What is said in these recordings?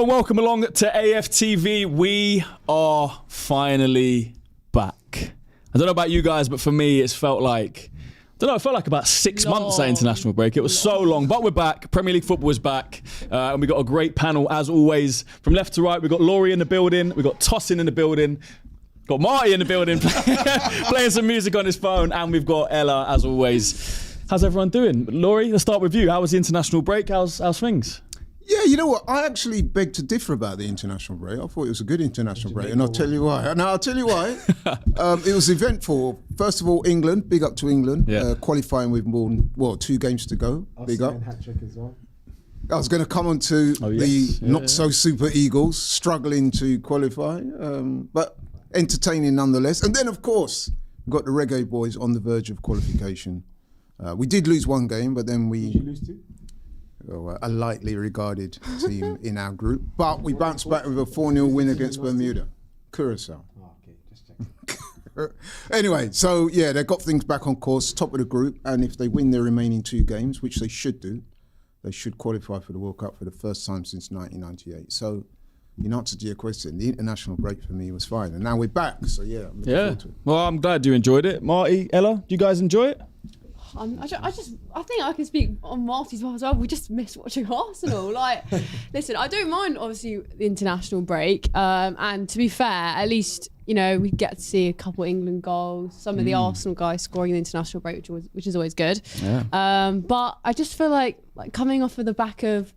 and welcome along to AFTV. We are finally back. I don't know about you guys, but for me, it felt like about 6 months that international break. It was so long, but we're back. Premier League football is back, and we got a great panel as always. From left to right, we got Laurie in the building, we got Tosin in the building, got Marty in the building playing some music on his phone, and we've got Ella as always. How's everyone doing? Laurie, let's start with you. How was the international break? How's things? Yeah, you know what? I actually beg to differ about the international break. I thought it was a good international break, and I'll tell you why. Now, I'll tell you why. It was eventful. First of all, England. Big up to England. Yeah. Qualifying with more than, 2 games to go. Big up. Hat-trick as well. I was going to come on to the not-so-super Eagles, struggling to qualify, but entertaining nonetheless. And then, of course, we've got the Reggae Boys on the verge of qualification. We did lose 1 game, but then we... Did you lose 2? A lightly regarded team in our group, but we bounced back with a 4-0 win against Bermuda. Curacao. Oh, okay, just checking. Anyway, so yeah, they've got things back on course, top of the group, and if they win their remaining 2 games, which they should do, they should qualify for the World Cup for the first time since 1998. So, in answer to your question, the international break for me was fine, and now we're back, so yeah, I'm looking forward to it. Well, I'm glad you enjoyed it. Marty, Ella, do you guys enjoy it? I think I can speak on Marty's behalf as well. We just miss watching Arsenal. Listen, I don't mind obviously the international break, and to be fair, at least we get to see a couple England goals, some of the Arsenal guys scoring in the international break, which is always good. Yeah. But I just feel like coming off of the back of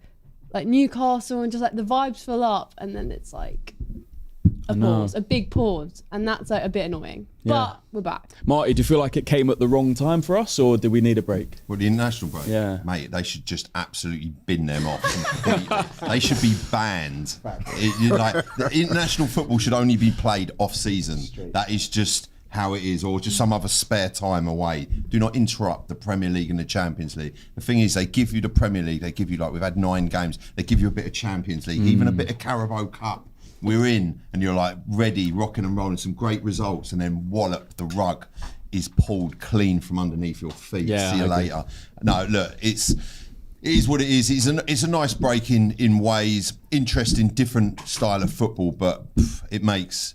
Newcastle and just the vibes fill up, and then it's a big pause, and that's a bit annoying. Yeah. But we're back. Marty, do you feel like it came at the wrong time for us, or did we need a break? Well, the international break, mate, they should just absolutely bin them off. They should be banned. The international football should only be played off-season. That is just how it is, or just some other spare time away. Do not interrupt the Premier League and the Champions League. The thing is, they give you the Premier League, they give you, we've had 9 games, they give you a bit of Champions League, even a bit of Carabao Cup. We're in, and you're ready, rocking and rolling, some great results, and then wallop, the rug is pulled clean from underneath your feet. Yeah, see you later. No, look, it is what it is. It's a nice break in ways, interesting, different style of football, but it makes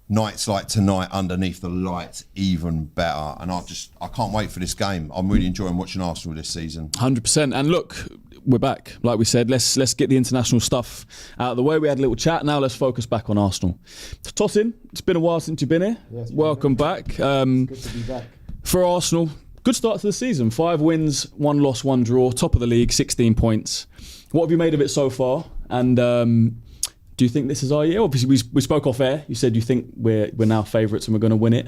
nights like tonight underneath the lights even better. And I can't wait for this game. I'm really enjoying watching Arsenal this season. 100%. And look, we're back. Like we said, let's get the international stuff out of the way. We had a little chat. Now let's focus back on Arsenal. Tosin, it's been a while since you've been here. Yeah, welcome back. It's good to be back. For Arsenal, good start to the season. 5 wins, 1 loss, 1 draw. Top of the league, 16 points. What have you made of it so far? And do you think this is our year? Obviously, we spoke off air. You said you think we're now favourites and we're going to win it.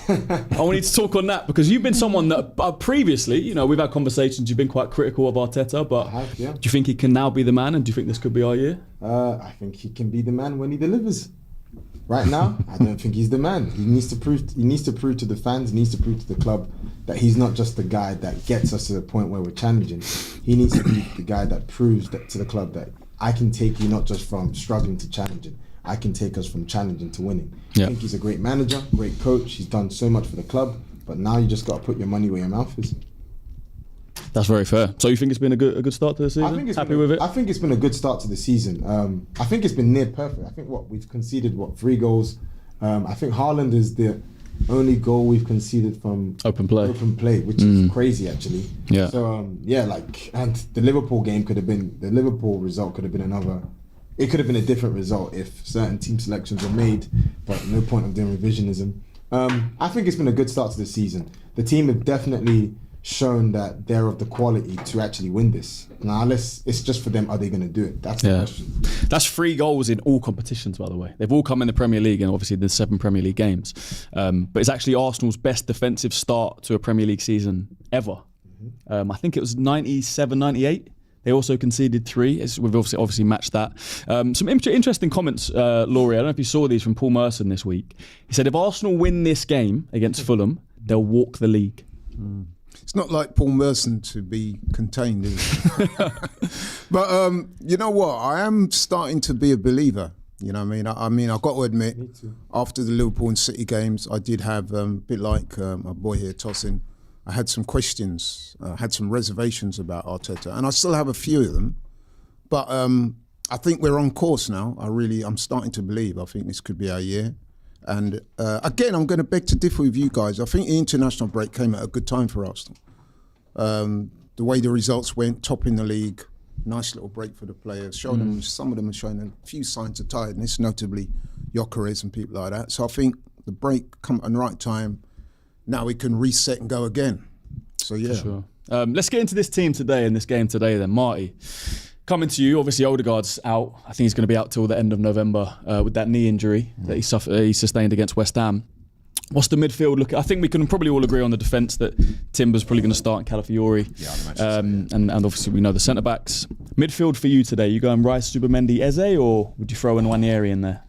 I want you to talk on that, because you've been someone that previously, we've had conversations, you've been quite critical of Arteta, but do you think he can now be the man, and do you think this could be our year? I think he can be the man when he delivers. Right now, I don't think he's the man. He needs to prove to the fans, he needs to prove to the club that he's not just the guy that gets us to the point where we're challenging. He needs to be the guy that proves that to the club that I can take you not just from struggling to challenging. I can take us from challenging to winning. Yeah. I think he's a great manager, great coach. He's done so much for the club, but now you just got to put your money where your mouth is. That's very fair. So you think it's been a good start to the season? Happy with it? I think it's been a good start to the season. I think it's been near perfect. I think we've conceded 3 goals. I think Haaland is the only goal we've conceded from open play, which is crazy actually. Yeah. So and the Liverpool result could have been another. It could have been a different result if certain team selections were made, but no point of doing revisionism. I think it's been a good start to the season. The team have definitely shown that they're of the quality to actually win this. Now, it's just for them, are they going to do it? That's the question. That's 3 goals in all competitions, by the way. They've all come in the Premier League, and obviously there's 7 Premier League games. But it's actually Arsenal's best defensive start to a Premier League season ever. I think it was 97, 98. They also conceded 3. We've obviously matched that. Some interesting comments, Laurie. I don't know if you saw these from Paul Merson this week. He said, if Arsenal win this game against Fulham, they'll walk the league. It's not like Paul Merson to be contained, is it? But you know what? I am starting to be a believer. You know what I mean? I've got to admit, after the Liverpool and City games, I did have, a bit like my boy here, Tosin, I had some questions, had some reservations about Arteta, and I still have a few of them. But I think we're on course now. I'm starting to believe. I think this could be our year. And again, I'm going to beg to differ with you guys. I think the international break came at a good time for Arsenal. The way the results went, top in the league, nice little break for the players. Some of them are showing a few signs of tiredness, notably Gyokeres and people like that. So I think the break come at the right time. Now we can reset and go again. So yeah. For sure. Let's get into this team today and this game today then. Marty, coming to you, obviously Odegaard's out. I think he's going to be out till the end of November with that knee injury that he sustained against West Ham. What's the midfield look? I think we can probably all agree on the defence that Timber's probably going to start in Calafiori. Yeah, I'd imagine so, and obviously we know the centre-backs. Midfield for you today, you going Rice, Zubimendi, Eze, or would you throw in Nwaneri in there?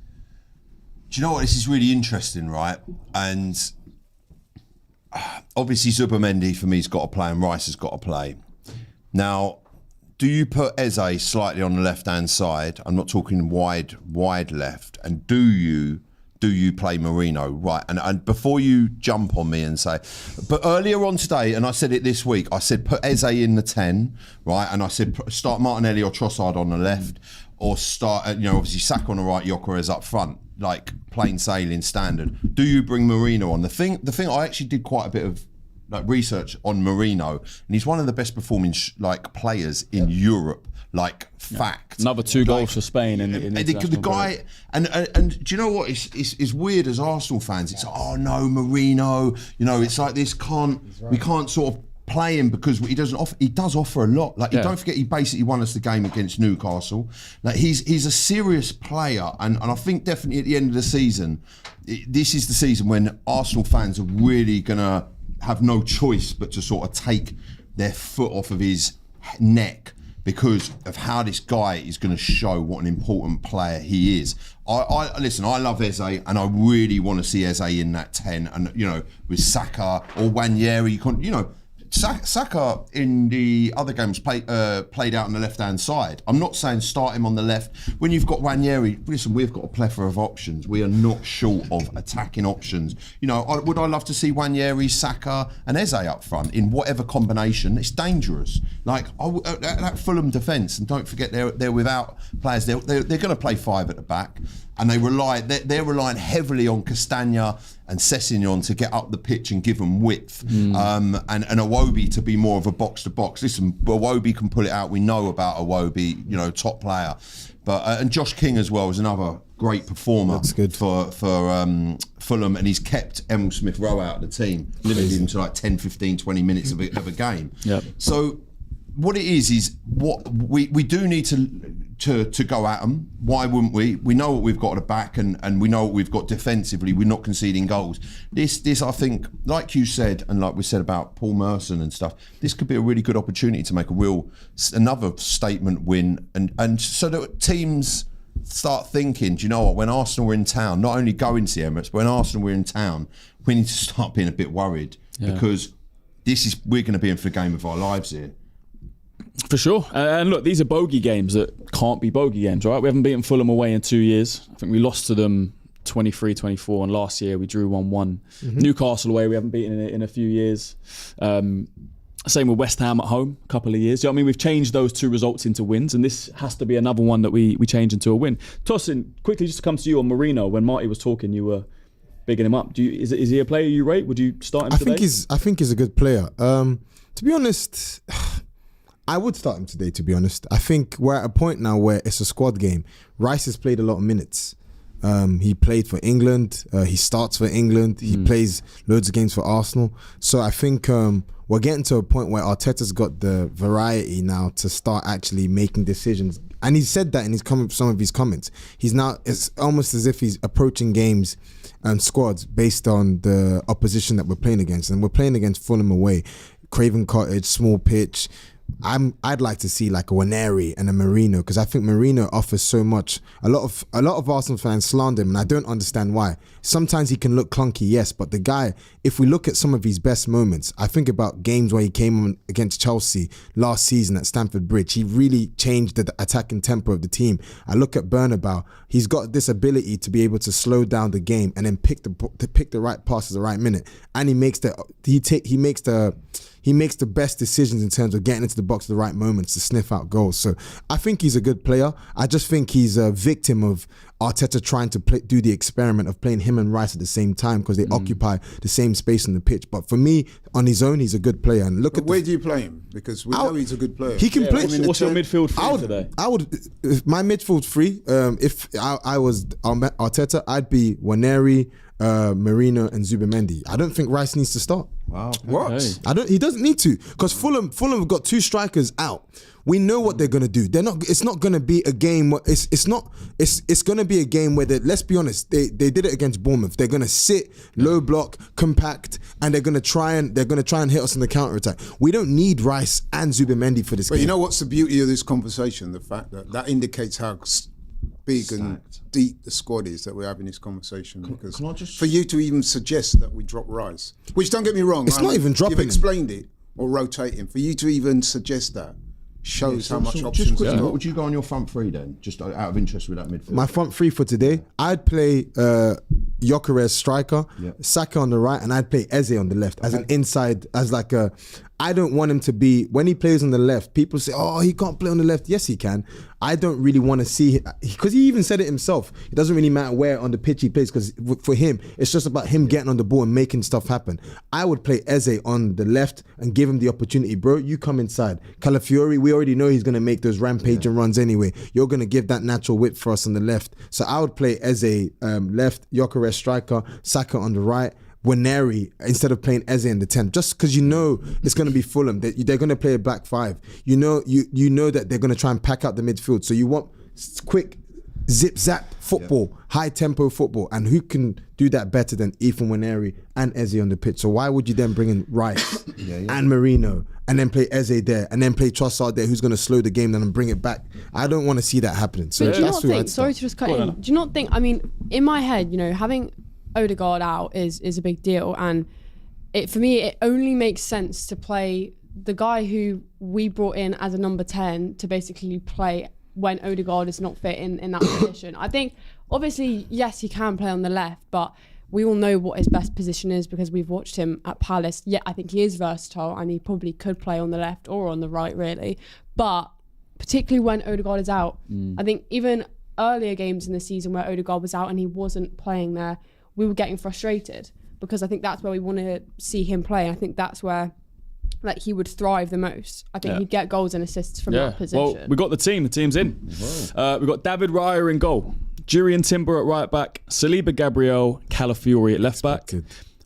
Do you know what? This is really interesting, right? And obviously Zubimendi for me has got to play and Rice has got to play. Now, do you put Eze slightly on the left-hand side? I'm not talking wide left. And do you play Marino? Right. And before you jump on me and say, but earlier on today, and I said it this week, I said put Eze in the 10, right? And I said start Martinelli or Trossard on the left, or start, obviously Saka on the right, Gyokeres up front, like plain sailing standard. Do you bring Marino on? The thing I actually did quite a bit of research on Marino, and he's one of the best performing players in Europe. Fact. Another 2 goals for Spain in the guy, and do you know what? It's weird as Arsenal fans. It's no, Marino. It's like this. We can't sort of play him because he doesn't offer. He does offer a lot. Don't forget, he basically won us the game against Newcastle. He's a serious player, and I think definitely at the end of the season, this is the season when Arsenal fans are really gonna have no choice but to sort of take their foot off of his neck because of how this guy is going to show what an important player he is. Listen, I love Eze, and I really want to see Eze in that 10, and with Saka or Nwaneri, Saka in the other games played out on the left-hand side. I'm not saying start him on the left. When you've got Nwaneri, listen, we've got a plethora of options. We are not short of attacking options. Would I love to see Nwaneri, Saka and Eze up front in whatever combination? It's dangerous. That Fulham defence, and don't forget they're without players. They're going to play 5 at the back, and they're relying heavily on Castagna and Sessegnon to get up the pitch and give them width, and Iwobi to be more of a box-to-box. Listen, Iwobi can pull it out. We know about Iwobi, top player. But and Josh King as well is another great performer. That's good. for Fulham, and he's kept Emil Smith-Rowe out of the team. Limited him to 10, 15, 20 minutes of a game. Yep. So what it is what we do need to go at them. Why wouldn't we? We know what we've got at the back, and we know what we've got defensively. We're not conceding goals. This I think, like you said, and like we said about Paul Merson and stuff, this could be a really good opportunity to make another statement win, and so that teams start thinking, do you know what, when Arsenal were in town, not only going to the Emirates, but when Arsenal were in town, we need to start being a bit worried, because we're going to be in for the game of our lives here. For sure. And look, these are bogey games that can't be bogey games, right? We haven't beaten Fulham away in 2 years. I think we lost to them 23-24, and last year we drew 1-1. Newcastle away, we haven't beaten in a few years. Same with West Ham at home, a couple of years. You know what I mean? We've changed those 2 results into wins, and this has to be another one that we change into a win. Tosin, quickly just to come to you on Marino. When Marty was talking, you were bigging him up. Is he a player you rate? Would you start him today? I think he's a good player. To be honest, I would start him today, to be honest. I think we're at a point now where it's a squad game. Rice has played a lot of minutes. He played for England. He starts for England. He plays loads of games for Arsenal. So I think we're getting to a point where Arteta's got the variety now to start actually making decisions. And he said that in some of his comments. It's almost as if he's approaching games and squads based on the opposition that we're playing against. And we're playing against Fulham away, Craven Cottage, small pitch. I'd like to see like a Nwaneri and a Marino, because I think Marino offers so much. A lot of Arsenal fans slander him, and I don't understand why. Sometimes he can look clunky, yes, but the guy, if we look at some of his best moments, I think about games where he came on against Chelsea last season at Stamford Bridge. He really changed the attacking tempo of the team. I look at Bernabeu. He's got this ability to be able to slow down the game and then pick the right pass at the right minute, and he makes the he makes the best decisions in terms of getting into the box at the right moments to sniff out goals. So I think he's a good player. I just think he's a victim of Arteta trying to do the experiment of playing him and Rice at the same time because they occupy the same space on the pitch. But for me, on his own, he's a good player. And where do you play him? Because we know he's a good player. He can play. What's your midfield three today? I would my midfield three. If I was Arteta, I'd be Waneri, Marino, and Zubimendi. I don't think Rice needs to start. Wow. What? Okay. He doesn't need to because Fulham have got 2 strikers out. We know what they're gonna do. It's not gonna be a game. It's gonna be a game where let's be honest. They did it against Bournemouth. They're gonna sit low block, compact, and they're gonna try and hit us in the counter attack. We don't need Rice and Zubimendi for this game. But you know what's the beauty of this conversation? The fact that indicates how big and deep the squad is that we're having this conversation. Because for you to even suggest that we drop Rice, which don't get me wrong, it's not even dropping. You've explained it or rotating. For you to even suggest that shows how much options. Just quickly, what would you go on your front three then? Just out of interest with that midfield. My front three for today, I'd play Gyokeres striker, Saka on the right, and I'd play Eze on the left as an inside, as like a. I don't want him to be, when he plays on the left, people say, oh, he can't play on the left. Yes, he can. I don't really want to see, because he even said it himself. It doesn't really matter where on the pitch he plays, because for him, it's just about him getting on the ball and making stuff happen. I would play Eze on the left and give him the opportunity. Bro, you come inside. Calafiori, we already know he's going to make those rampaging runs anyway. You're going to give that natural width for us on the left. So I would play Eze left, Gyokeres striker, Saka on the right, Waneri instead of playing Eze in the 10, just because you know it's going to be Fulham. They're going to play a back 5. You know that they're going to try and pack out the midfield. So you want quick, zip-zap football, high-tempo football. And who can do that better than Ethan Waneri and Eze on the pitch? So why would you then bring in Rice and Marino and then play Eze there and then play Trossard there, who's going to slow the game down and bring it back? I don't want to see that happening. So do you not think, sorry to just cut in, do you not think, I mean, in my head, having Odegaard out is a big deal, and for me it only makes sense to play the guy who we brought in as a number 10 to basically play when Odegaard is not fit in that position. I think obviously yes, he can play on the left, but we all know what his best position is because we've watched him at Palace. Yeah, I think he is versatile and he probably could play on the left or on the right really, but particularly when Odegaard is out, I think even earlier games in the season where Odegaard was out and he wasn't playing there, we were getting frustrated because I think that's where we want to see him play. I think that's where he would thrive the most. I think he'd get goals and assists from that position. Well, we got the team. The team's in. We've got David Raya in goal, Jurian Timber at right back, Saliba Gabriel, Calafiori at left back.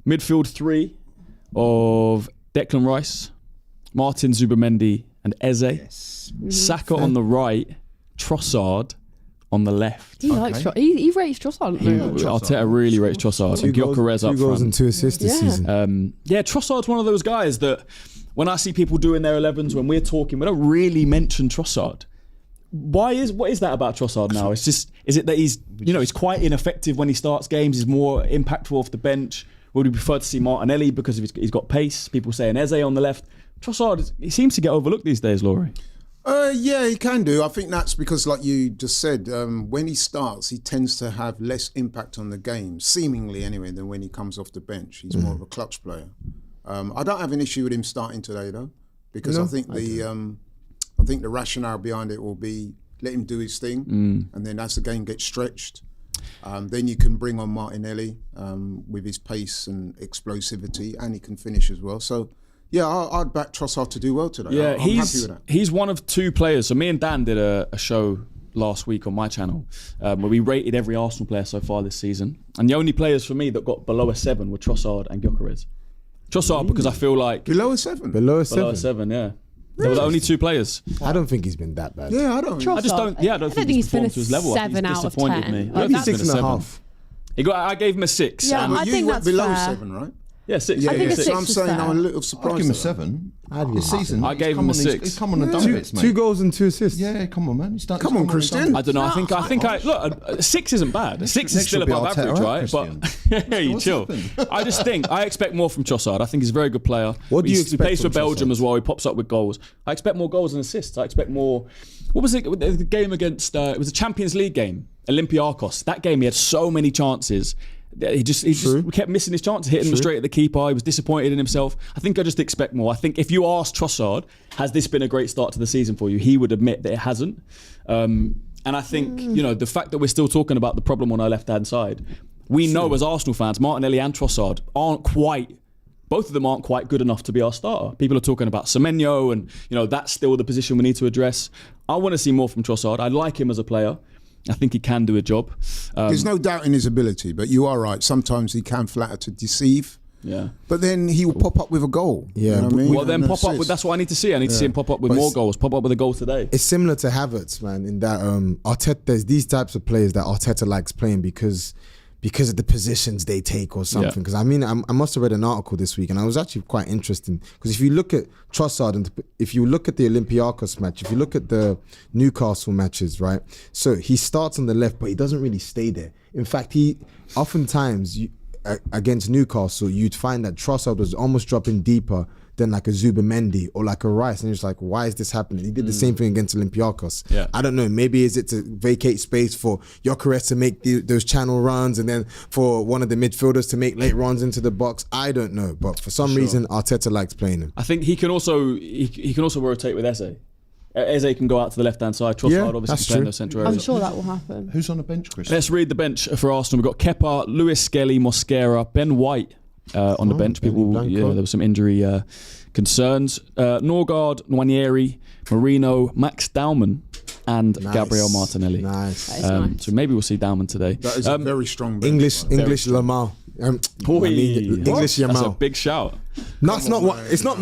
Midfield 3 of Declan Rice, Martin Zubimendi and Eze. Yes. Saka on the right, Trossard on the left. He likes he rates Trossard. Arteta really rates Trossard. And Gyokeres up front. 2 goals and 2 assists this season. Trossard's one of those guys that when I see people doing their 11s, when we're talking, we don't really mention Trossard. What is that about Trossard now? Is it that he's quite ineffective when he starts games, he's more impactful off the bench? Would we prefer to see Martinelli because he's got pace? People saying Eze on the left. Trossard, he seems to get overlooked these days, Laurie. Yeah, he can do. I think that's because, like you just said, when he starts, he tends to have less impact on the game, seemingly anyway, than when he comes off the bench. He's more of a clutch player. I don't have an issue with him starting today, though, because I think the rationale behind it will be let him do his thing, and then as the game gets stretched, then you can bring on Martinelli with his pace and explosivity, and he can finish as well. So. Yeah, I'd back Trossard to do well today. Yeah, I'm happy with that. He's one of 2 players. So me and Dan did a show last week on my channel where we rated every Arsenal player so far this season. And the only players for me that got below a 7 were Trossard and Gyokeres. Trossard because I feel like... Below a 7? Below a 7, yeah. They were the only 2 players. I don't think he's been that bad. Yeah, I don't. I don't think he's performed to his level. 7 out of 10. I think he's 6.5. I gave him a 6. Yeah, I think that's below fair. 7, right? Yeah, 6. Yeah, I think a 6 so I'm is saying fair. I'm a little surprised. I'd give him a 7. This season, I gave him a 6. He's come on and done bits, mate. 2 goals and 2 assists. Yeah, come on, man. Come on, Christian. I don't know. I think a 6 isn't bad. A 6 is still will be above Arteta, average, right, right? But you chill. I just think I expect more from Trossard. I think he's a very good player. What do you He expect plays for from Belgium Trossard? as well. He pops up with goals. I expect more goals and assists. I expect more. What was it? The game against? It was a Champions League game. Olympiacos. That game, he had so many chances. He just kept missing his chance, hitting them straight at the keeper. He was disappointed in himself. I think I just expect more. I think if you ask Trossard, has this been a great start to the season for you? He would admit that it hasn't. And I think, the fact that we're still talking about the problem on our left-hand side, we know as Arsenal fans, Martinelli and Trossard both of them aren't quite good enough to be our starter. People are talking about Semenyo and, that's still the position we need to address. I want to see more from Trossard. I like him as a player. I think he can do a job. There's no doubt in his ability, but you are right. Sometimes he can flatter to deceive. Yeah. But then he will pop up with a goal. Yeah. You know what I mean? Well, then pop up with, that's what I need to see. I need to see him pop up with more goals, pop up with a goal today. It's similar to Havertz, man, in that Arteta, there's these types of players that Arteta likes playing because of the positions they take or something. Because I must have read an article this week and I was actually quite interested. Because if you look at Trossard and if you look at the Olympiacos match, if you look at the Newcastle matches, right? So he starts on the left, but he doesn't really stay there. In fact, oftentimes against Newcastle, you'd find that Trossard was almost dropping deeper than like a Zubimendi or like a Rice, and you're just like, why is this happening? He did the same thing against Olympiacos. Yeah. I don't know, maybe is it to vacate space for Gyokeres to make those channel runs and then for one of the midfielders to make late runs into the box? I don't know, but for some reason Arteta likes playing him. I think he can also rotate with Eze. Eze can go out to the left-hand side. Trossard obviously playing those central areas. I'm sure that will happen. Who's on the bench, Chris? Let's read the bench for Arsenal. We've got Kepa, Lewis Skelly, Mosquera, Ben White on the bench. There were some injury concerns. Norgard, Nwaneri, Marino, Max Daumann, and Gabriel Martinelli. Nice. Nice. So maybe we'll see Daumann today. That is a very strong bench. English Lamar. English Yamal. That's a big shout. No, it's not. It's not.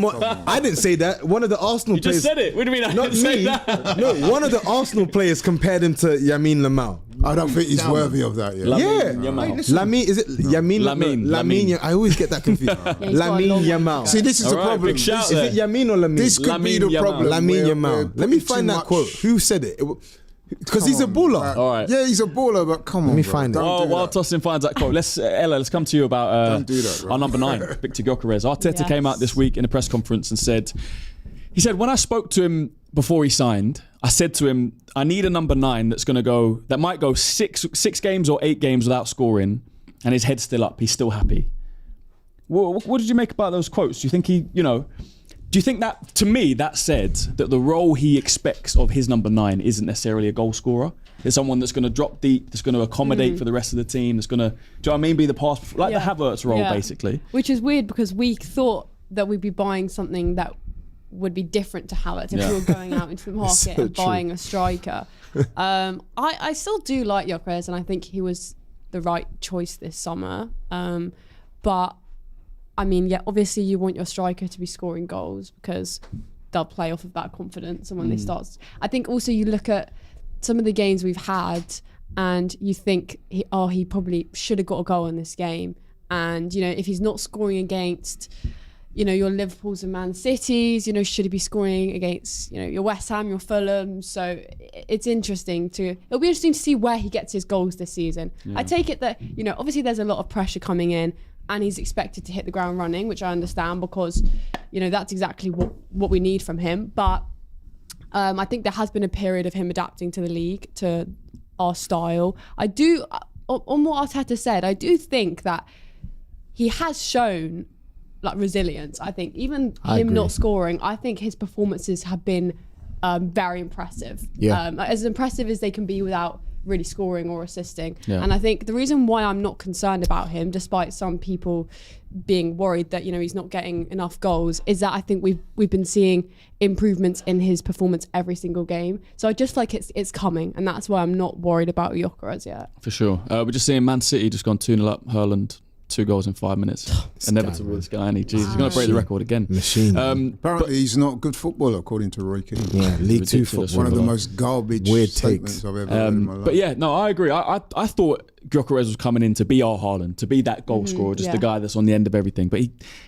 I didn't say that. One of the Arsenal You players. just said it. What do you mean? I Not didn't say me. that. No, one of the Arsenal players compared him to Yamin Lamau. I don't think he's worthy of that. Lamine, is it Yamin? Lamine. I always get that confused. Lamine Yamal. See, this is the problem. Big shout Is there. it Yamin or Lamine? This could be the Lamine problem. Lamine where Yamal. we're Let me putting find too that much- quote. Who said it? Because he's a baller. All right. Yeah, he's a baller, but come on. me bro. find it. Don't do While that. Tossin finds that quote, let's come to you about Don't do that, bro. our number 9, Victor Gyokeres. Arteta Yes. came out this week in a press conference and said, when I spoke to him before he signed, I said to him, I need a number 9 that might go six games or 8 games without scoring, and his head's still up. He's still happy. What did you make about those quotes? Do you think do you think that, to me, that said that the role he expects of his number 9 isn't necessarily a goal scorer? It's someone that's going to drop deep, that's going to accommodate for the rest of the team, that's going to, do you know what I mean, be the pass, the Havertz role, basically. Which is weird because we thought that we'd be buying something that would be different to Havertz if we were going out into the market and buying a striker. I still do like Gyokeres and I think he was the right choice this summer. But I mean, obviously you want your striker to be scoring goals because they'll play off of that confidence. And when they start, I think also you look at some of the games we've had and you think, he probably should have got a goal in this game. And, if he's not scoring against, your Liverpools and Man Cities, should he be scoring against, your West Ham, your Fulham? So it'll be interesting to see where he gets his goals this season. I take it that, obviously there's a lot of pressure coming in and he's expected to hit the ground running, which I understand because, that's exactly what we need from him. But I think there has been a period of him adapting to the league, to our style. On what Arteta said, I do think that he has shown resilience. I think even him not scoring, I think his performances have been very impressive. As impressive as they can be without really scoring or assisting. And I think the reason why I'm not concerned about him, despite some people being worried that he's not getting enough goals, is that I think we've been seeing improvements in his performance every single game. So I just like it's coming, and that's why I'm not worried about Gyokeres yet. For sure. We're just seeing Man City just gone 2-0 up. Haaland 2 goals in 5 minutes. Inevitable, this guy, and he's going to break the record again. Machine. Apparently, he's not a good footballer, according to Roy Keane. Yeah, League 2 football. One of the most garbage Weird statements takes. I've ever heard in my life. But yeah, no, I agree. I thought Gyokeres was coming in to be our Haaland, to be that goal scorer, just the guy that's on the end of everything. But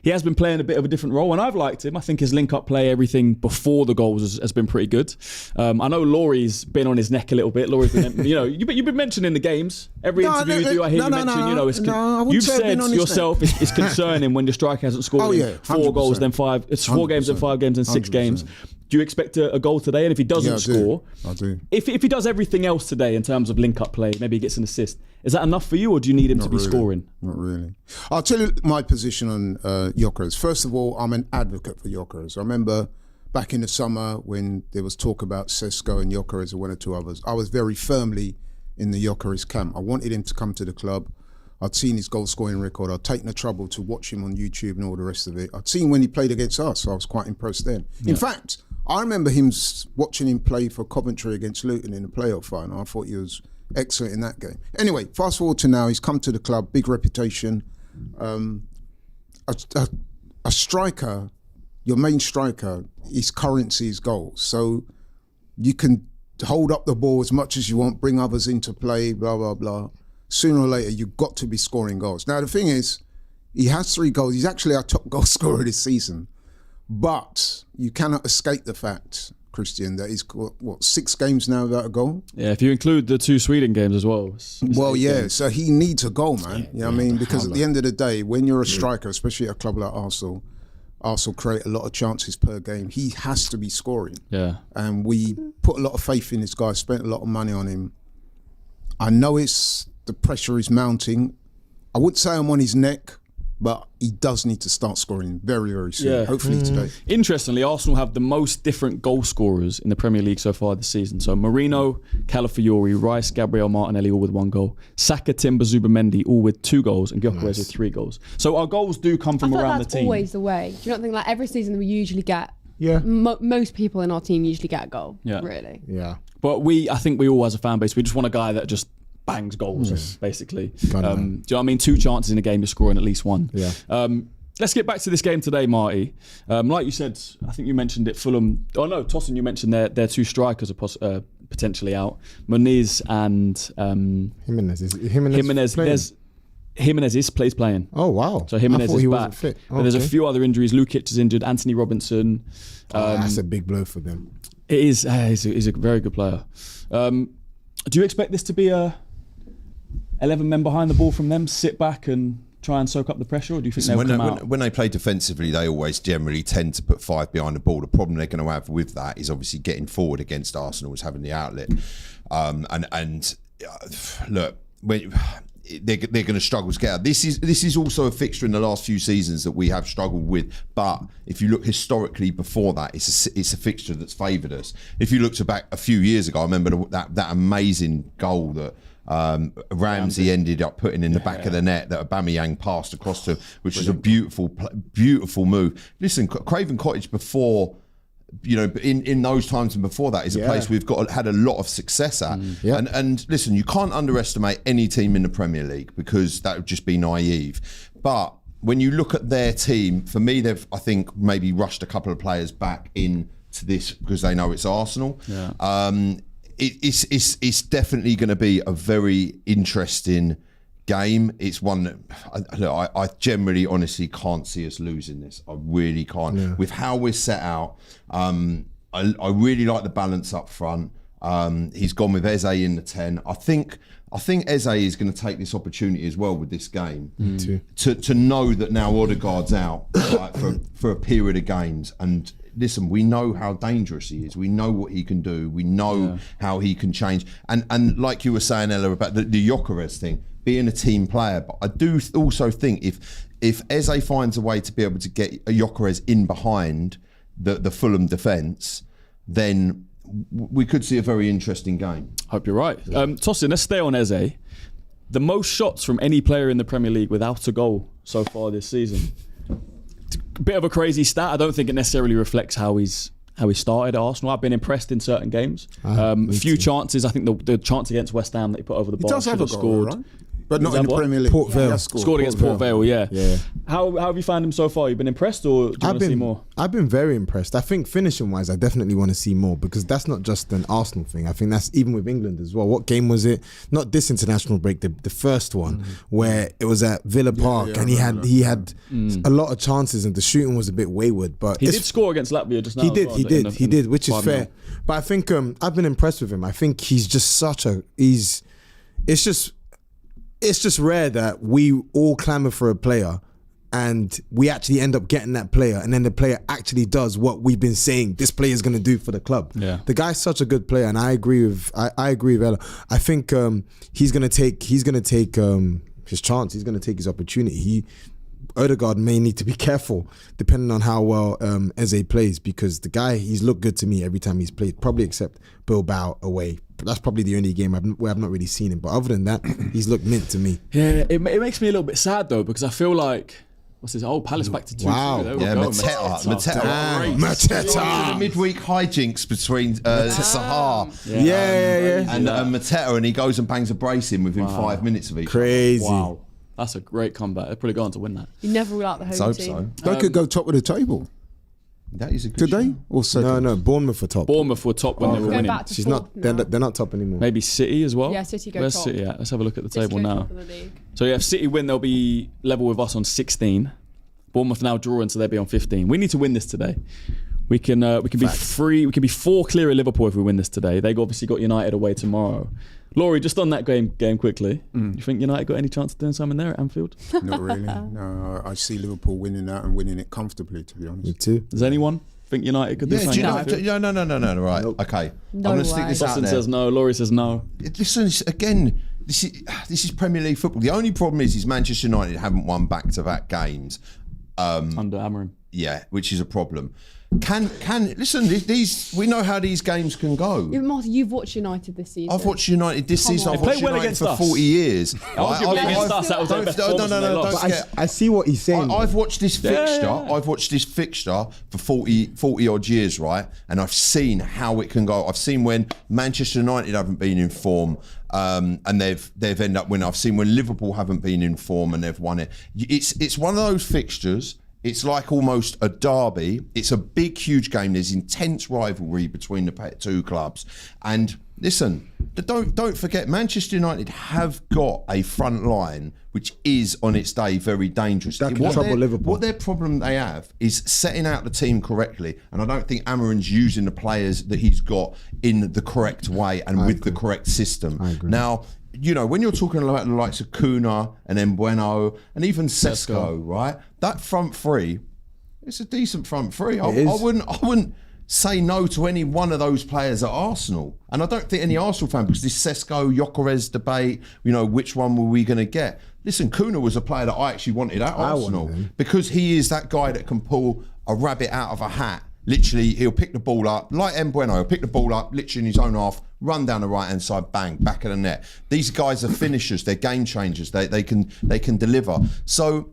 he has been playing a bit of a different role, and I've liked him. I think his link-up play, everything before the goals has been pretty good. I know Laurie's been on his neck a little bit. Laurie's been, you've been mentioning the games. Every interview you do, I hear you mention, you've said yourself it's concerning when your striker hasn't scored 4 goals, then 5. It's 4 games, then 5 games, then 6 games. Do you expect a goal today? And if he doesn't score, I do. If he does everything else today in terms of link-up play, maybe he gets an assist, is that enough for you, or do you need him to be scoring? Not really. I'll tell you my position on Gyokeres. First of all, I'm an advocate for Gyokeres. I remember back in the summer when there was talk about Sesko and Gyokeres and one or two others, I was very firmly in the Gyokeres camp. I wanted him to come to the club. I'd seen his goal scoring record. I'd taken the trouble to watch him on YouTube and all the rest of it. I'd seen when he played against us, so I was quite impressed then. In fact, I remember watching him play for Coventry against Luton in the playoff final. I thought he was excellent in that game. Anyway, fast forward to now, he's come to the club, big reputation. A striker, your main striker, his currency is goals. So you can hold up the ball as much as you want, bring others into play, blah, blah, blah. Sooner or later, you've got to be scoring goals. Now, the thing is, he has 3 goals. He's actually our top goal scorer this season. But you cannot escape the fact, Christian, that he's got, 6 games now without a goal? Yeah, if you include the 2 Sweden games as well. It's games. So he needs a goal, man. You know what I mean? Because at the end of the day, when you're a striker, especially at a club like Arsenal create a lot of chances per game. He has to be scoring. Yeah. And we put a lot of faith in this guy, spent a lot of money on him. I know the pressure is mounting. I wouldn't say I'm on his neck, but he does need to start scoring very, very soon. Yeah. Hopefully today. Interestingly, Arsenal have the most different goal scorers in the Premier League so far this season. So Marino, Calafiori, Rice, Gabriel Martinelli all with 1 goal. Saka, Timber, Zubimendi all with 2 goals, and Gyokeres with 3 goals. So our goals do come from around the team. That's always the way. Do you not think like every season we usually get? Yeah. Most people in our team usually get a goal. Yeah. Really. Yeah. But I think we all as a fan base, we just want a guy that just bangs goals, basically. Do you know what I mean? 2 chances in a game, you're scoring at least 1. Yeah. Let's get back to this game today, Marty. Like you said, I think you mentioned it, Fulham. Oh no, Tosin, you mentioned their 2 strikers are potentially out. Muniz and Jimenez. Jimenez plays playing. Oh wow! So Jimenez is back. Fit. Oh, but there's a few other injuries. Lukic is injured. Anthony Robinson. That's a big blow for them. It is. He's a very good player. Do you expect this to be a 11 men behind the ball from them, sit back and try and soak up the pressure, or do you think they'll come out? When they play defensively, they always generally tend to put 5 behind the ball. The problem they're going to have with that is obviously getting forward against Arsenal is having the outlet. Look, they're going to struggle to get out. This is also a fixture in the last few seasons that we have struggled with. But if you look historically before that, it's a fixture that's favoured us. If you looked back a few years ago, I remember that amazing goal that Ramsey ended up putting in the back of the net that Aubameyang passed across to, which is a beautiful move. Listen, Craven Cottage before, in those times and before that is a place we've had a lot of success at. And listen, you can't underestimate any team in the Premier League because that would just be naive. But when you look at their team, for me, they've, I think, maybe rushed a couple of players back into this because they know it's Arsenal. Yeah. It's definitely going to be a very interesting game. It's one that I generally, honestly can't see us losing this. I really can't. Yeah. With how we're set out, I really like the balance up front. He's gone with Eze in the 10. I think Eze is going to take this opportunity as well with this game to know that now Odegaard's out for a period of games. And listen, we know how dangerous he is. We know what he can do. We know how he can change. And like you were saying, Ella, about the Gyokeres thing, being a team player. But I do also think if Eze finds a way to be able to get a Gyokeres in behind the Fulham defence, then we could see a very interesting game. Hope you're right. Tosin, let's stay on Eze. The most shots from any player in the Premier League without a goal so far this season. Bit of a crazy stat. I don't think it necessarily reflects how he started at Arsenal. I've been impressed in certain games. A few chances. I think the chance against West Ham that he put over the bar, he does have a goal, scored. Right? But not in the Premier League. Port Vale. Scored against Port Vale, yeah. How have you found him so far? You've been impressed, or do you want to see more? I've been very impressed. I think finishing-wise, I definitely want to see more because that's not just an Arsenal thing. I think that's even with England as well. What game was it? Not this international break, the first one, where it was at Villa Park and he had a lot of chances and the shooting was a bit wayward. But he did score against Latvia just now. He did, which is fair. But I think I've been impressed with him. I think he's just it's just rare that we all clamour for a player and we actually end up getting that player, and then the player actually does what we've been saying this player is going to do for the club. Yeah. The guy's such a good player, and I agree with Ella. I think he's going to take his chance. He's going to take his opportunity. Odegaard may need to be careful depending on how well Eze plays, because the guy, he's looked good to me every time he's played, probably except Bilbao away. But that's probably the only game where I've not really seen him. But other than that, he's looked mint to me. Yeah, it makes me a little bit sad though, because I feel like, what's his Palace back to 2-2. Wow. Yeah, Mateta. Mateta. The midweek hijinks between Sahar and Mateta, and he goes and bangs a brace in within 5 minutes of each. Crazy. Wow. That's a great comeback. They're probably going to win that. You never rule out the home team. So. They could go top of the table. That is a good Today show. or second? No, Bournemouth were top. Bournemouth were top when they were Go winning. back to She's fourth not. They're now. not top anymore. Maybe City as well. Yeah, City go Where's top. City at? Let's have a look at the City table go now. top of the league. So yeah, if City win, they'll be level with us on 16. Bournemouth now drawing, so they'll be on 15. We need to win this today. We can be free. We can be 4 clear of Liverpool if we win this today. They obviously got United away tomorrow. Laurie, just on that game quickly. You think United got any chance of doing something there at Anfield? Not really. No, I see Liverpool winning that and winning it comfortably, to be honest. Me too. Does anyone think United could do Yeah, do something? you at know? Anfield? No. Right. Okay. No I'm going to stick way. this out Boston there. says no. Laurie says no. Listen, again, this is Premier League football. The only problem is Manchester United haven't won back-to-back games. Under Amorim. Yeah, which is a problem. Can listen? These we know how these games can go. Yeah, Martin, you've watched United this season. I've watched United this Come season. on. I've They watched played well United against for us. 40 years. Arguably against us, that was their best performance and they lost. But I see what he's saying. I've watched this fixture. Yeah. I've watched this fixture for 40 odd years, right? And I've seen how it can go. I've seen when Manchester United haven't been in form, and they've ended up winning. I've seen when Liverpool haven't been in form and they've won it. It's one of those fixtures. It's like almost a derby. It's a big, huge game. There's intense rivalry between the two clubs. And listen, don't forget, Manchester United have got a front line which is on its day very dangerous. That can trouble Liverpool. What their problem they have is setting out the team correctly. And I don't think Amorim's using the players that he's got in the correct way and with the correct system. I agree. Now, you know, when you're talking about the likes of Kuna and Mbueno and even Sesko, right? That front three, it's a decent front three. I wouldn't say no to any one of those players at Arsenal. And I don't think any Arsenal fan, because this Sesko, Gyokeres debate, you know, which one were we going to get? Listen, Kuna was a player that I actually wanted at Arsenal because he is that guy that can pull a rabbit out of a hat. Literally, he'll pick the ball up, like Mbueno, he'll pick the ball up, literally in his own half, run down the right-hand side, bang, back of the net. These guys are finishers, they're game changers, they can deliver. So,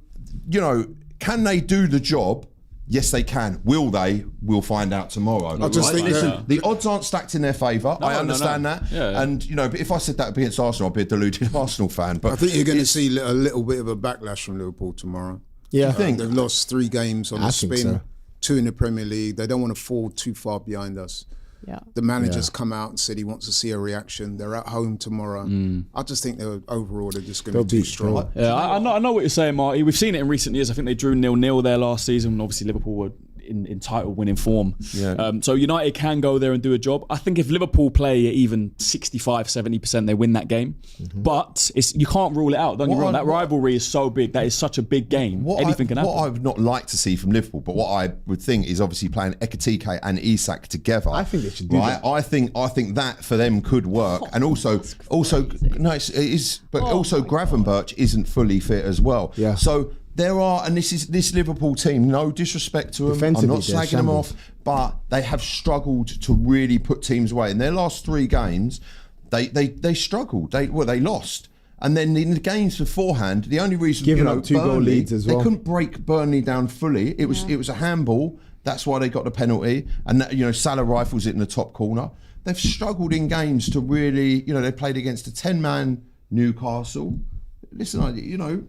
you know, can they do the job? Yes, they can. Will they? We'll find out tomorrow. I just think listen, the odds aren't stacked in their favour. I understand that. Yeah. And, you know, but if I said that against Arsenal, I'd be a deluded Arsenal fan. But I think you're going to see a little bit of a backlash from Liverpool tomorrow. Yeah. You think? They've lost 3 games on the think spin, so. 2 in the Premier League. They don't want to fall too far behind us. Yeah. The manager's come out and said he wants to see a reaction. They're at home tomorrow. I just think overall they're just going to be too strong. Yeah, I know what you're saying, Marty. We've seen it in recent years. I think they drew 0-0 there last season. And obviously, Liverpool were in title winning form. Yeah. So United can go there and do a job. I think if Liverpool play at even 65-70%, they win that game. But you can't rule it out. Don't get me wrong. That rivalry is so big. That is such a big game. Anything can happen. What I would not like to see from Liverpool, but what I would think is obviously playing Ekitike and Isak together. I think they should do that. I think that for them could work. And also Gravenberch isn't fully fit as well. Yeah. So there are, and this Liverpool team, no disrespect to them, I'm Defensively, not they're slagging them shambles. off, but they have struggled to really put teams away. In their last 3 games, they struggled. They lost. And then in the games beforehand, the only reason Giving up 2-goal Burnley, leads as well. they couldn't break Burnley down fully. It was a handball. That's why they got the penalty. And Salah rifles it in the top corner. They've struggled in games to really, they played against a 10-man Newcastle. Listen,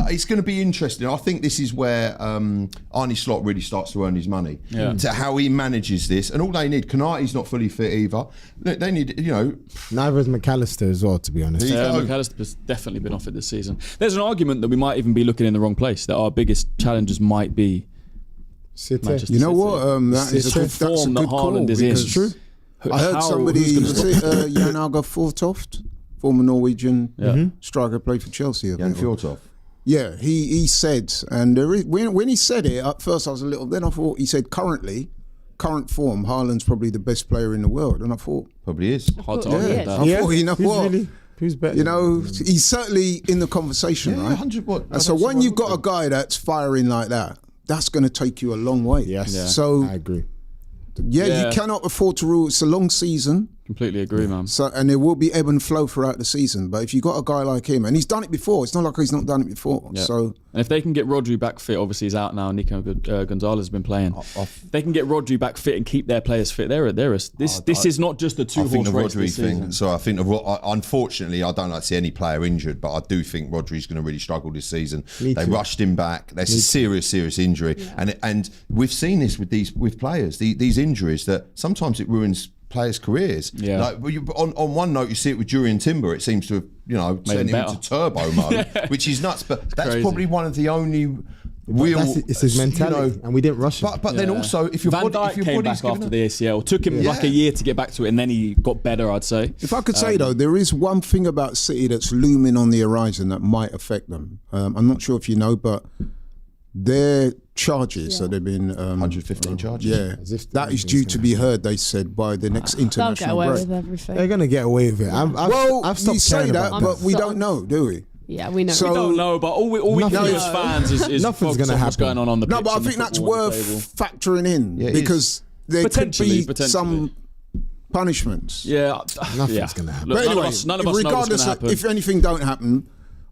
it's going to be interesting. I think this is where Arne Slot really starts to earn his money. Yeah. To how he manages this. And all they need, Konate's not fully fit either. They need, Neither is McAllister as well, to be honest. There you go. McAllister's definitely been offered this season. There's an argument that we might even be looking in the wrong place, that our biggest challenges might be City. Manchester You know City. what? That is a good, that's a Form that good call. Haaland is in. Because True. I heard somebody, who's gonna stop him? Jan Alga Fortoft, former Norwegian striker, played for Chelsea. I Jan think. Fjortoft. Yeah, he said, and when he said it, at first I was a little, then I thought, he said current form, Haaland's probably the best player in the world. And I thought... Probably is. Hard to argue with that. I thought, you know Who's what? really? Who's better? You know, he's certainly in the conversation, right? 100 what? And so when you've got a guy that's firing like that, that's going to take you a long way. Yes. Yeah. So I agree. Yeah, you cannot afford to rule. It's a long season. Completely agree, man. So, and there will be ebb and flow throughout the season. But if you got a guy like him, and he's done it before, it's not like he's not done it before. Yeah. So, and if they can get Rodri back fit, obviously he's out now. Nico Gonzalez has been playing. If they can get Rodri back fit and keep their players fit, this is not just a two-horse race this season. So I think, unfortunately, I don't like to see any player injured, but I do think Rodri's going to really struggle this season. They rushed him back. That's a serious injury, and we've seen this with players. These injuries that sometimes it ruins players' careers. Yeah. Like on one note, you see it with Jurriën Timber. It seems to have sent him into turbo mode, which is nuts. But that's crazy. probably one of the only real. It's his mentality, and we didn't rush him. But then also, if your Van body, Dijk came back after the ACL, took him like a year to get back to it, and then he got better. I'd say. if I could say though, there is one thing about City that's looming on the horizon that might affect them. I'm not sure if you know, but their charges that they've been 115 charges. Yeah, that is due to be heard. They said by the next They'll get international away break. with everything. They're gonna get away with it. I've stopped you say caring that, about but we I'm don't know, do we? Yeah, we know. So- We don't know, but all we can do as fans is Nothing's focus gonna on what's happen. going on the pitch. No, but I and the think that's football on the worth table. factoring in Yeah, it because there could Potentially. be some punishments. Yeah, Nothing's gonna happen. Look, But anyway, none of us know what's regardless going to of happen. if anything don't happen,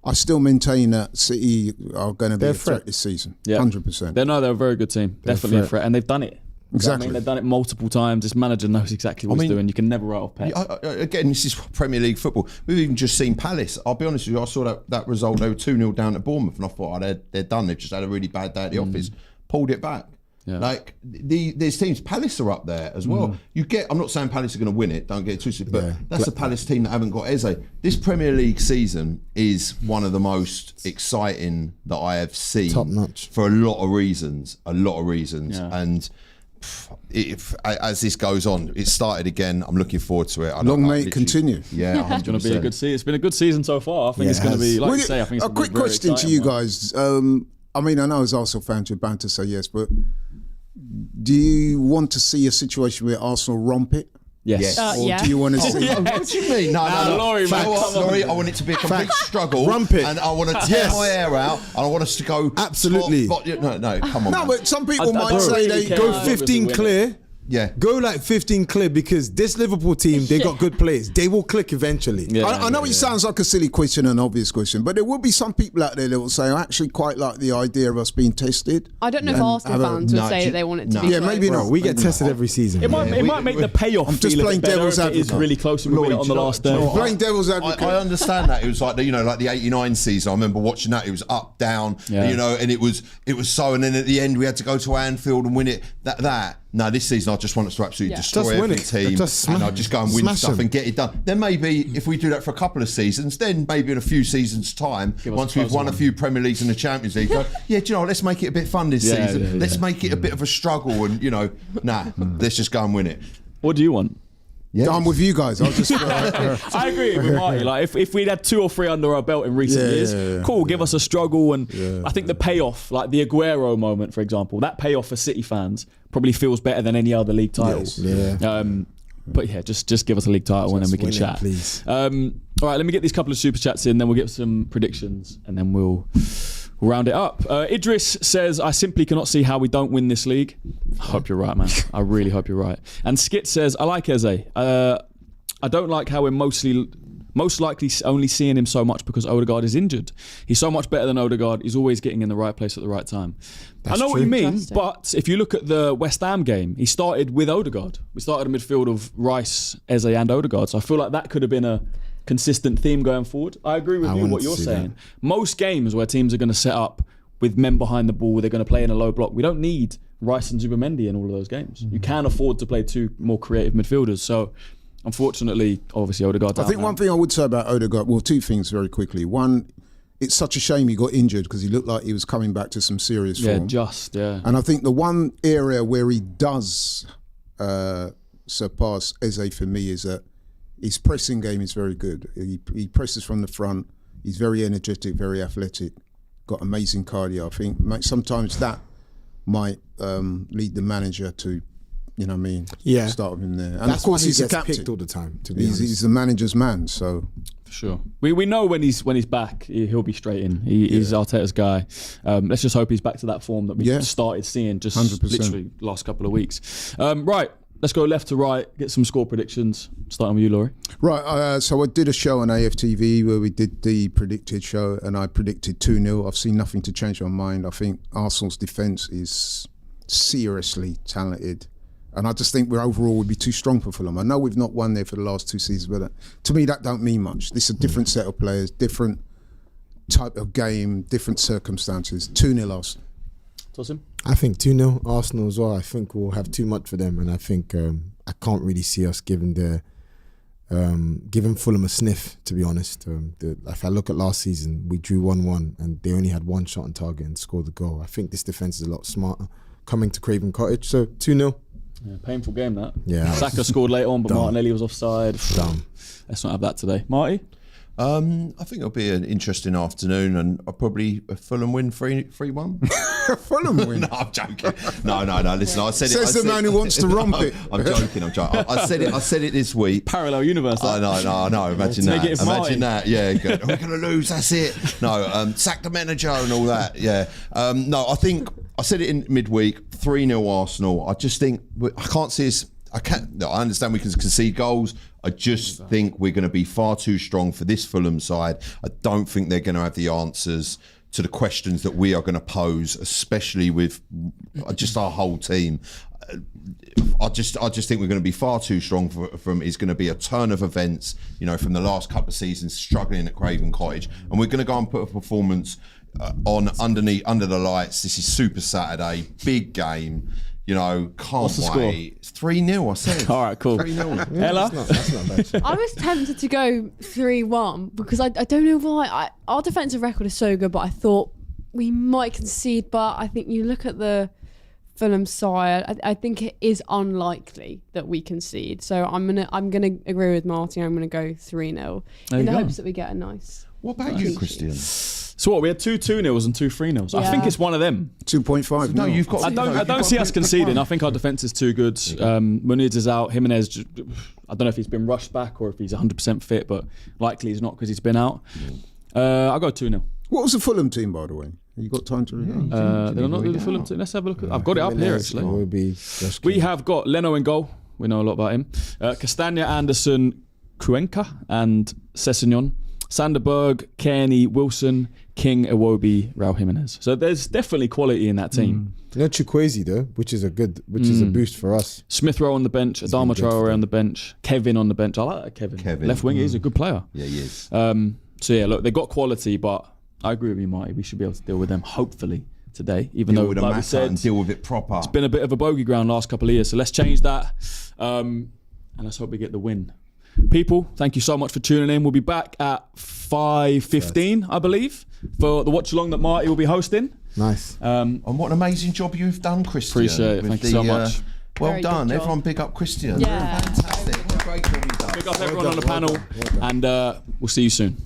I still maintain that City are going to be They're a a threat threat. this season. Yeah. 100%. They're a very good team. Definitely a threat. threat, and they've done it. Exactly. I mean, they've done it multiple times. This manager knows exactly what he's doing. You can never write off Pep. Again, this is Premier League football. We've even just seen Palace. I'll be honest with you, I saw that result. They were 2-0 down at Bournemouth, and I thought, they're done. They've just had a really bad day at the office. Pulled it back. Yeah. Like there's teams. Palace are up there as well. I'm not saying Palace are going to win it. Don't get it twisted. But that's a Palace team that haven't got Eze. This Premier League season is one of the most exciting that I have seen. Top notch. For a lot of reasons. Yeah. And as this goes on, it started again. I'm looking forward to it. Long may it continue. Yeah, It's going to be a good season. It's been a good season so far. I think Yeah, it's going to it be, has. like Would you say, I think it's a gonna be quick very question to exciting you one. guys. I mean, I know as Arsenal fans, you're bound to say yes, but do you want to see a situation where Arsenal romp it? Yes. Or Yeah. do you want to see... What do you mean? No. Laurie, man, Facts. come on. Laurie, I want it to be a complete struggle. Rump it. And I want to tear my hair out. And I want us to go... Absolutely. No, come on. No, man. but some people I might don't say really they care. go... Yeah. 15 clear. Yeah. Go like 15 clear because this Liverpool team, they got good players. They will click eventually. Yeah. I know it sounds like a silly question, an obvious question, but there will be some people out there that will say, I actually quite like the idea of us being tested. I don't know if And Arsenal have a- fans would No, say do- that they want it to no. be Yeah, close. maybe Bro, not. we get tested every season. It man. might make the payoff I'm just feel a playing bit better devil's if it is advocate. really close and we win it on the last day. Playing devil's advocate. I understand that. It was like like the 89 season. I remember watching that. It was up, down, Yeah. and it was so. And then at the end, we had to go to Anfield and win it. No, this season I just want us to absolutely destroy Just win every it. team, Just and smash- I'll just go and win smash stuff them. and get it done. Then maybe if we do that for a couple of seasons, then maybe in a few seasons' time, us once a we've closer won a one. few Premier Leagues and the Champions League, go, do you know what, let's make it a bit fun this Yeah, season. yeah, Let's yeah. make it a bit of a struggle, and let's just go and win it. What do you want? I'm with you guys. I'll just... I agree with Marty. Like if we'd had 2 or 3 under our belt in recent years, cool, give us a struggle. And I think the payoff, like the Aguero moment, for example, that payoff for City fans probably feels better than any other league title. Yes. Yeah. But yeah, just give us a league title and then we can win it, chat. please. All right, let me get these couple of super chats in, then we'll get some predictions, and then we'll round it up. Idris says, I simply cannot see how we don't win this league. I hope you're right, man. I really hope you're right. And Skit says, I like Eze. I don't like how we're most likely only seeing him so much because Odegaard is injured. He's so much better than Odegaard. He's always getting in the right place at the right time. I know what you mean, Interesting. but if you look at the West Ham game, he started with Odegaard. We started a midfield of Rice, Eze and Odegaard. So I feel like that could have been a consistent theme going forward. I agree with you wanted what to you're see saying. Most games where teams are going to set up with men behind the ball, they're going to play in a low block. We don't need Rice and Zubimendi in all of those games. You can afford to play 2 more creative midfielders. So unfortunately, obviously Odegaard's I out think now. one thing I would say about Odegaard, well, 2 things very quickly. One, it's such a shame he got injured because he looked like he was coming back to some serious form. And I think the one area where he does surpass Eze for me is that his pressing game is very good. He presses from the front. He's very energetic, very athletic. got amazing cardio. I think sometimes that might lead the manager to, you know what I mean? Yeah. Start with him there. And That's of course why he he's the gets captain. picked all the time. To be honest, He's the manager's man, so. For sure. We know when he's back, he'll be straight in. He's Arteta's guy. Let's just hope he's back to that form that we started seeing just 100%. literally last couple of weeks. Right, let's go left to right, get some score predictions. Starting with you, Laurie. Right, so I did a show on AFTV where we did the predicted show, and I predicted 2-0. I've seen nothing to change my mind. I think Arsenal's defence is seriously talented. And I just think we're overall would be too strong for Fulham. I know we've not won there for the last 2 seasons, but to me that don't mean much. This is a different set of players, different type of game, different circumstances. 2-0 Arsenal. Tosin? I think 2-0 Arsenal as well. I think we'll have too much for them, and I think I can't really see us giving Fulham a sniff, to be honest. If I look at last season, we drew 1-1 and they only had one shot on target and scored the goal. I think this defence is a lot smarter coming to Craven Cottage, so 2-0. Yeah, painful game that. Yeah. Saka scored late on, but Dumb. Martinelli was offside. Dumb. Let's not have that today. Marty? I think it'll be an interesting afternoon, and I'll probably Fulham win 3-1. Fulham win. No, I'm joking. No. Listen, I said it. Says the man who wants to romp it. I'm joking. I said it this week. Parallel universe. I know. Imagine that. Negative Imagine Marty. that. Yeah, we're going to lose. That's it. No, sack the manager and all that. Yeah. No, I think I said it in midweek. 3-0 Arsenal. I just think I can't see us. I understand we can concede goals. I just think we're going to be far too strong for this Fulham side. I don't think they're going to have the answers to the questions that we are going to pose, especially with just our whole team. I just think we're going to be far too strong from it's going to be a turn of events, from the last couple of seasons struggling at Craven Cottage, and we're going to go and put a performance on under the lights. This is Super Saturday, big game. Can't What's the score? wait. 3-0, I said. All right, cool. 3-0. Ella? That's not bad. I was tempted to go 3-1 because I don't know why. Our defensive record is so good, but I thought we might concede. But I think you look at the Fulham side, I think it is unlikely that we concede. So I'm gonna agree with Martin. I'm gonna go 3-0 in the hopes that we get a nice. What about you, Christian? So what? We had 2 2-0s and 2 3-0s. I Yeah. think it's one of them. 2.5. No, you've got. I don't see us conceding. I think our defence is too good. Muniz is out. Jimenez, I don't know if he's been rushed back or if he's 100% fit, but likely he's not because he's been out. I'll go 2-0. What was the Fulham team, by the way? You got time to read? Did I not do the Fulham team? Let's have a look. I've got it up here actually. We have got Leno in goal. We know a lot about him. Castagna, Anderson, Cuenca and Sessegnon. Sanderberg, Kearney, Wilson, King, Iwobi, Raul Jimenez. So there's definitely quality in that team. Chukwueze though, which is a boost for us. Smith Rowe on the bench, Adama Traore on the bench, Kevin on the bench. I like that Kevin. Left wing, he's a good player. Yeah, he is. So yeah, look, they've got quality, but I agree with you, Marty. We should be able to deal with them, hopefully, today. Even though, like we said, and deal with it proper. It's been a bit of a bogey ground last couple of years. So let's change that. And let's hope we get the win. People, thank you so much for tuning in. We'll be back at 5:15, I believe, for the watch along that Marty will be hosting. Nice. And what an amazing job you've done, Christian. Appreciate it. with Thank you so much. Well Very done. good job. Everyone big up Christian. Yeah. Fantastic. What a great job you've done. Big up everyone on the panel, and we'll see you soon.